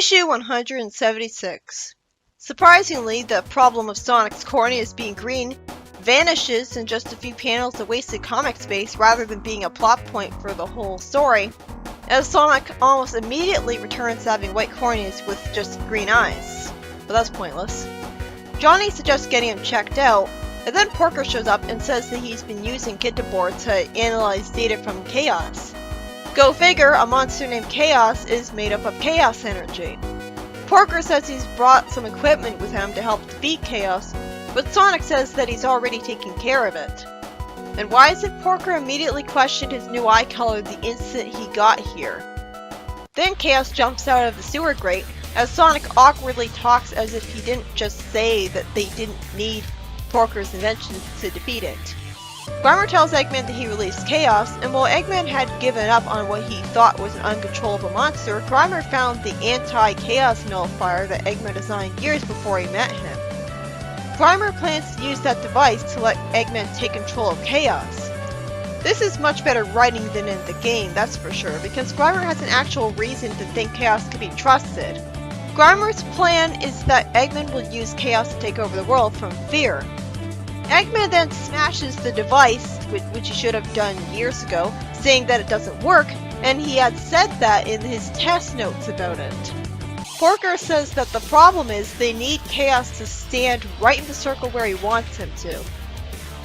Issue 176. Surprisingly, the problem of Sonic's corneas being green vanishes in just a few panels of wasted comic space rather than being a plot point for the whole story, as Sonic almost immediately returns to having white corneas with just green eyes. But that's pointless. Johnny suggests getting him checked out, and then Porker shows up and says that he's been using Board to analyze data from Chaos. Go figure, a monster named Chaos is made up of Chaos energy. Porker says he's brought some equipment with him to help defeat Chaos, but Sonic says that he's already taking care of it. And why is it Porker immediately questioned his new eye color the instant he got here? Then Chaos jumps out of the sewer grate, as Sonic awkwardly talks as if he didn't just say that they didn't need Porker's invention to defeat it. Grimer tells Eggman that he released Chaos, and while Eggman had given up on what he thought was an uncontrollable monster, Grimer found the anti-Chaos nullifier that Eggman designed years before he met him. Grimer plans to use that device to let Eggman take control of Chaos. This is much better writing than in the game, that's for sure, because Grimer has an actual reason to think Chaos can be trusted. Grimer's plan is that Eggman will use Chaos to take over the world from fear. Eggman then smashes the device, which he should have done years ago, saying that it doesn't work, and he had said that in his test notes about it. Porker says that the problem is they need Chaos to stand right in the circle where he wants him to.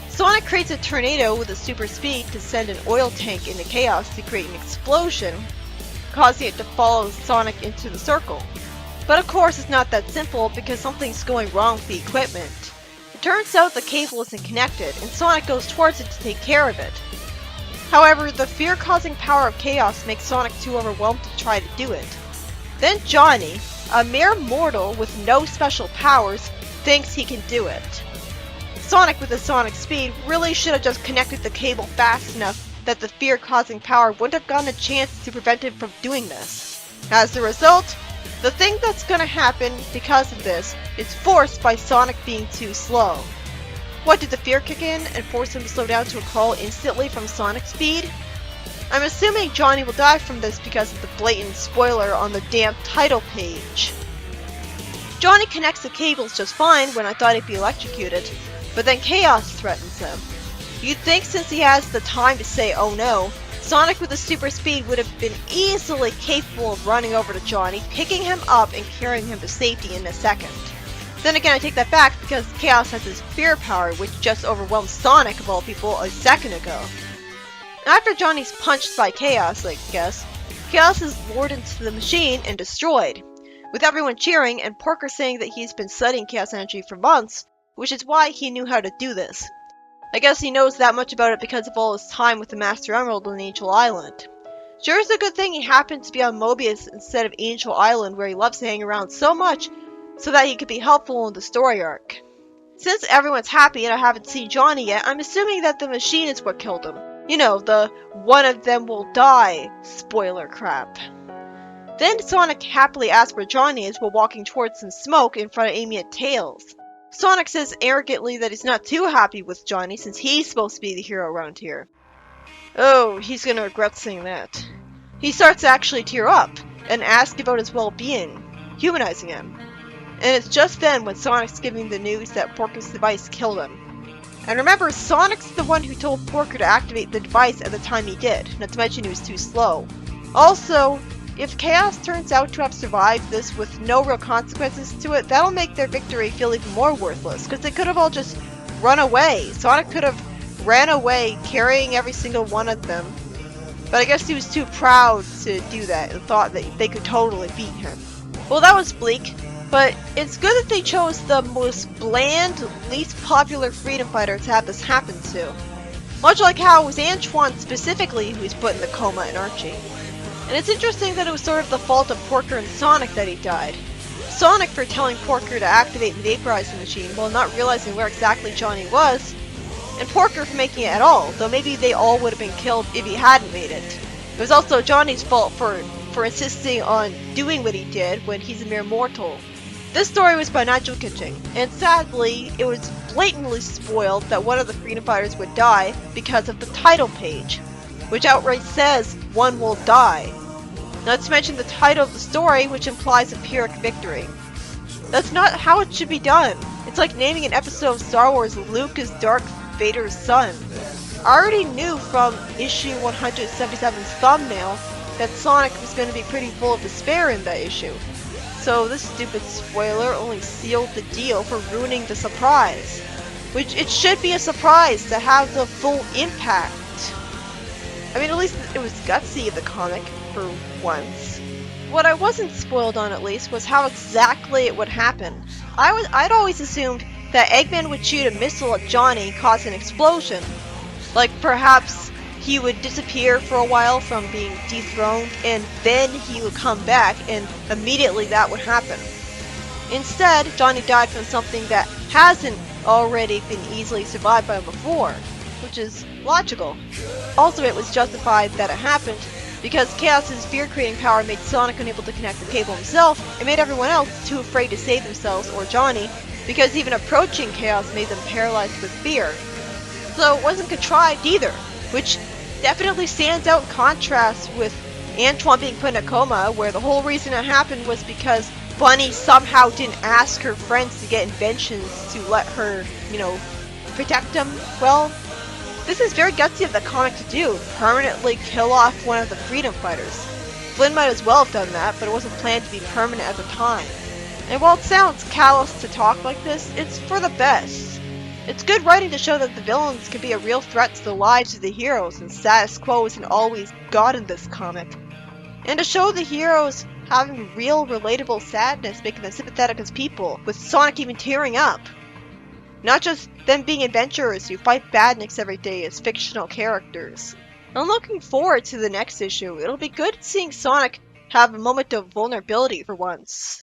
Sonic creates a tornado with a super speed to send an oil tank into Chaos to create an explosion, causing it to follow Sonic into the circle. But of course it's not that simple because something's going wrong with the equipment. It turns out the cable isn't connected, and Sonic goes towards it to take care of it. However, the fear-causing power of Chaos makes Sonic too overwhelmed to try to do it. Then Johnny, a mere mortal with no special powers, thinks he can do it. Sonic with his sonic speed really should have just connected the cable fast enough that the fear-causing power wouldn't have gotten a chance to prevent him from doing this. As a result, the thing that's gonna happen because of this is forced by Sonic being too slow. What, did the fear kick in and force him to slow down to a crawl instantly from Sonic speed? I'm assuming Johnny will die from this because of the blatant spoiler on the damn title page. Johnny connects the cables just fine when I thought he'd be electrocuted, but then Chaos threatens him. You'd think since he has the time to say oh no, Sonic with a super speed would have been easily capable of running over to Johnny, picking him up and carrying him to safety in a second. Then again, I take that back because Chaos has his fear power, which just overwhelmed Sonic of all people a second ago. After Johnny's punched by Chaos, I guess, Chaos is lured into the machine and destroyed, with everyone cheering and Porker saying that he's been studying Chaos energy for months, which is why he knew how to do this. I guess he knows that much about it because of all his time with the Master Emerald on Angel Island. Sure is a good thing he happened to be on Mobius instead of Angel Island, where he loves to hang around so much so that he could be helpful in the story arc. Since everyone's happy and I haven't seen Johnny yet, I'm assuming that the machine is what killed him. You know, the one of them will die spoiler crap. Then Sonic happily asks where Johnny is while walking towards some smoke in front of Amy and Tails. Sonic says arrogantly that he's not too happy with Johnny since he's supposed to be the hero around here. Oh, he's gonna regret saying that. He starts to actually tear up and ask about his well-being, humanizing him. And it's just then when Sonic's giving the news that Porker's device killed him. And remember, Sonic's the one who told Porker to activate the device at the time he did, not to mention he was too slow. Also, if Chaos turns out to have survived this with no real consequences to it, that'll make their victory feel even more worthless, because they could have all just run away. Sonic could have ran away, carrying every single one of them. But I guess he was too proud to do that and thought that they could totally beat him. Well, that was bleak, but it's good that they chose the most bland, least popular freedom fighter to have this happen to. Much like how it was Antoine specifically who was put in the coma in Archie. And it's interesting that it was sort of the fault of Porker and Sonic that he died. Sonic for telling Porker to activate and vaporize the machine while not realizing where exactly Johnny was, and Porker for making it at all, though maybe they all would have been killed if he hadn't made it. It was also Johnny's fault for insisting on doing what he did when he's a mere mortal. This story was by Nigel Kitching, and sadly, it was blatantly spoiled that one of the freedom fighters would die because of the title page, which outright says one will die. Not to mention the title of the story, which implies a Pyrrhic victory. That's not how it should be done. It's like naming an episode of Star Wars Luke is Darth Vader's son. I already knew from issue 177's thumbnail that Sonic was going to be pretty full of despair in that issue. So this stupid spoiler only sealed the deal for ruining the surprise. Which it should be a surprise to have the full impact. I mean, at least it was gutsy in the comic, for once. What I wasn't spoiled on, at least, was how exactly it would happen. I'd always assumed that Eggman would shoot a missile at Johnny, causing an explosion. Like, perhaps he would disappear for a while from being dethroned, and then he would come back, and immediately that would happen. Instead, Johnny died from something that hasn't already been easily survived by him before, which is logical. Also, it was justified that it happened because Chaos's fear-creating power made Sonic unable to connect the cable himself, and made everyone else too afraid to save themselves or Johnny, because even approaching Chaos made them paralyzed with fear. So it wasn't contrived either, which definitely stands out in contrast with Antoine being put in a coma, where the whole reason it happened was because Bunny somehow didn't ask her friends to get inventions to let her, protect him. Well, this is very gutsy of the comic to do, permanently kill off one of the freedom fighters. Flynn might as well have done that, but it wasn't planned to be permanent at the time. And while it sounds callous to talk like this, it's for the best. It's good writing to show that the villains can be a real threat to the lives of the heroes, and status quo isn't always God in this comic. And to show the heroes having real, relatable sadness, making them sympathetic as people, with Sonic even tearing up. Not just them being adventurers who fight badniks every day as fictional characters. I'm looking forward to the next issue. It'll be good seeing Sonic have a moment of vulnerability for once.